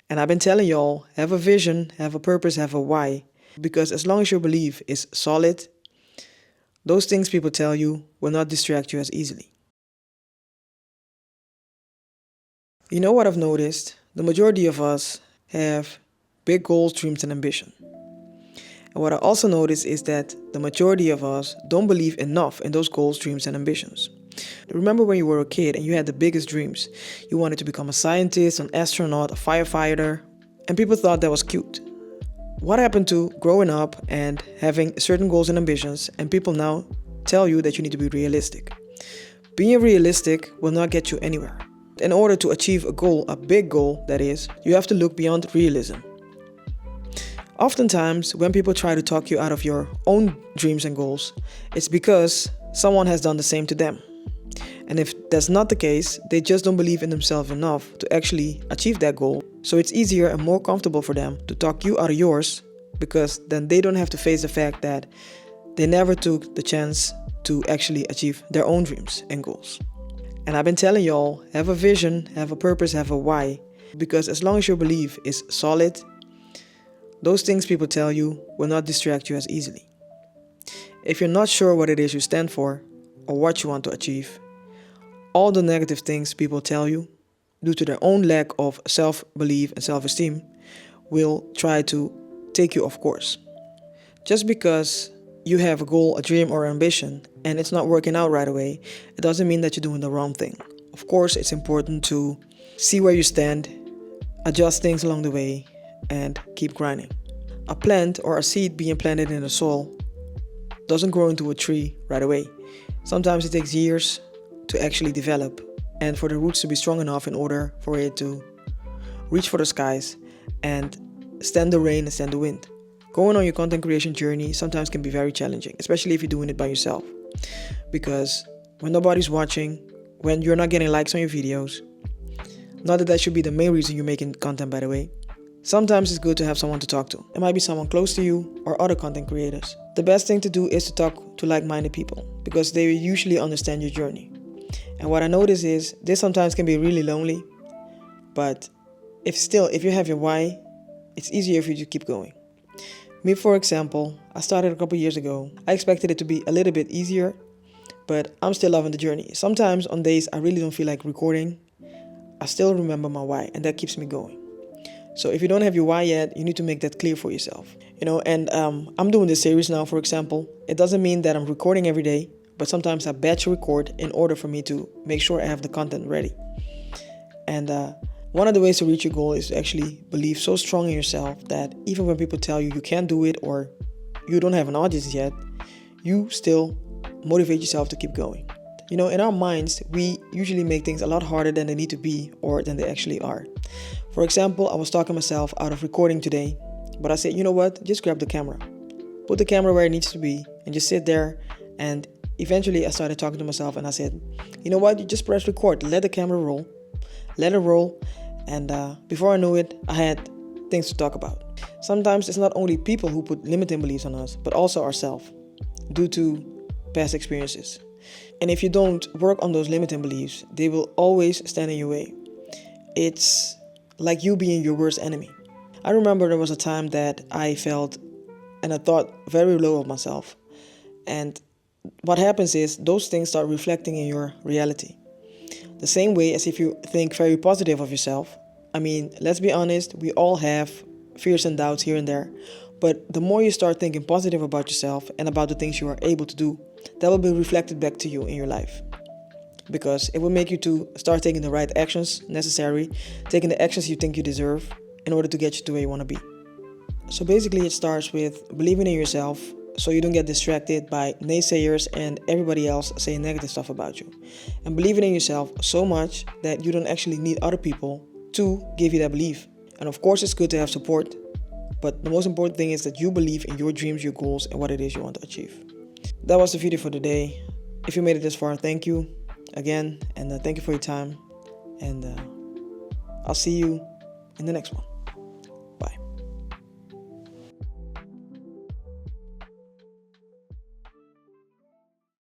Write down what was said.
And I've been telling y'all, have a vision, have a purpose, have a why. Because as long as your belief is solid, those things people tell you will not distract you as easily. You know what I've noticed? The majority of us have big goals, dreams, and ambition. And what I also notice is that the majority of us don't believe enough in those goals, dreams, and ambitions. Remember when you were a kid and you had the biggest dreams? You wanted to become a scientist, an astronaut, a firefighter, and people thought that was cute. What happened to growing up and having certain goals and ambitions, and people now tell you that you need to be realistic? Being realistic will not get you anywhere. In order to achieve a goal, a big goal that is, you have to look beyond realism. Oftentimes, when people try to talk you out of your own dreams and goals, it's because someone has done the same to them. And if that's not the case, they just don't believe in themselves enough to actually achieve that goal. So it's easier and more comfortable for them to talk you out of yours, because then they don't have to face the fact that they never took the chance to actually achieve their own dreams and goals. And I've been telling y'all, have a vision, have a purpose, have a why. Because as long as your belief is solid, those things people tell you will not distract you as easily. If you're not sure what it is you stand for or what you want to achieve, all the negative things people tell you, due to their own lack of self-belief and self-esteem, will try to take you off course. Just because you have a goal, a dream, or ambition, and it's not working out right away, it doesn't mean that you're doing the wrong thing. Of course, it's important to see where you stand, adjust things along the way, and keep grinding. A plant or a seed being planted in the soil doesn't grow into a tree right away. Sometimes it takes years to actually develop and for the roots to be strong enough in order for it to reach for the skies and stand the rain and stand the wind. Going on your content creation journey sometimes can be very challenging, especially if you're doing it by yourself. Because when nobody's watching, when you're not getting likes on your videos, not that should be the main reason you're making content, by the way, sometimes it's good to have someone to talk to. It might be someone close to you or other content creators. The best thing to do is to talk to like-minded people because they usually understand your journey. And what I notice is this sometimes can be really lonely, but if you have your why, it's easier for you to keep going. Me, for example, I started a couple years ago. I expected it to be a little bit easier, but I'm still loving the journey. Sometimes on days I really don't feel like recording, I still remember my why, and that keeps me going. So if you don't have your why yet, you need to make that clear for yourself. And I'm doing this series now, for example. It doesn't mean that I'm recording every day, but sometimes I batch record in order for me to make sure I have the content ready. And one of the ways to reach your goal is to actually believe so strong in yourself that even when people tell you you can't do it or you don't have an audience yet, you still motivate yourself to keep going. In our minds, we usually make things a lot harder than they need to be or than they actually are. For example, I was talking myself out of recording today, but I said, you know what, just grab the camera. Put the camera where it needs to be and just sit there. And eventually I started talking to myself and I said, you know what, you just press record, let the camera roll, let it roll. And before I knew it, I had things to talk about. Sometimes it's not only people who put limiting beliefs on us, but also ourselves due to past experiences. And if you don't work on those limiting beliefs, they will always stand in your way. It's like you being your worst enemy. I remember there was a time that I felt and I thought very low of myself. And what happens is those things start reflecting in your reality. The same way as if you think very positive of yourself. I mean, let's be honest, we all have fears and doubts here and there. But the more you start thinking positive about yourself and about the things you are able to do, that will be reflected back to you in your life. Because it will make you to start taking the right actions necessary, taking the actions you think you deserve in order to get you to where you want to be. So basically it starts with believing in yourself so you don't get distracted by naysayers and everybody else saying negative stuff about you. And believing in yourself so much that you don't actually need other people to give you that belief. And of course it's good to have support, but the most important thing is that you believe in your dreams, your goals, and what it is you want to achieve. That was the video for today. If you made it this far, thank you again, and thank you for your time. And I'll see you in the next one.